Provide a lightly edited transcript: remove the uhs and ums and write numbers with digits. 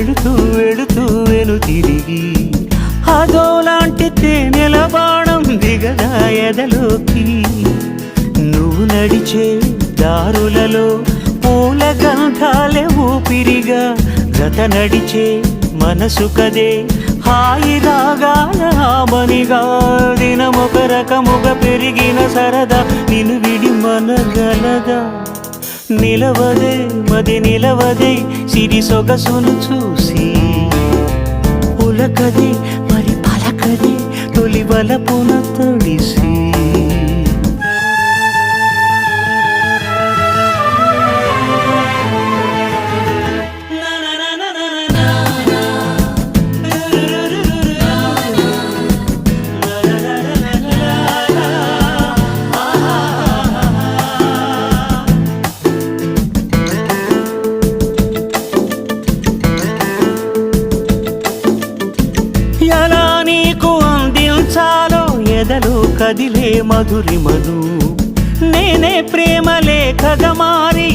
వెళుతూ వెళుతూ వెను తిరిగి అదోలాంటి తేనెల బాణం దిగదా ఎదలోకి. నువ్వు నడిచే దారులలో పూల గంధాలే ఊపిరిగా జత నడిచే మనసు కదే హాయి రాగాల ఆమనిగా. దినమొక రకముగా పెరిగిన సరదా నిన్ను విడి మనగలదా. నిలవదే మది నిలవదే సిరి సొగసును చూసి ఉలకదే మరి పలకదే తొలి వలపున తడిసి. ఎలా నీకు అందించాలో ఎదలో కదిలే మధురిమను నేనే ప్రేమ లేఖగా మారి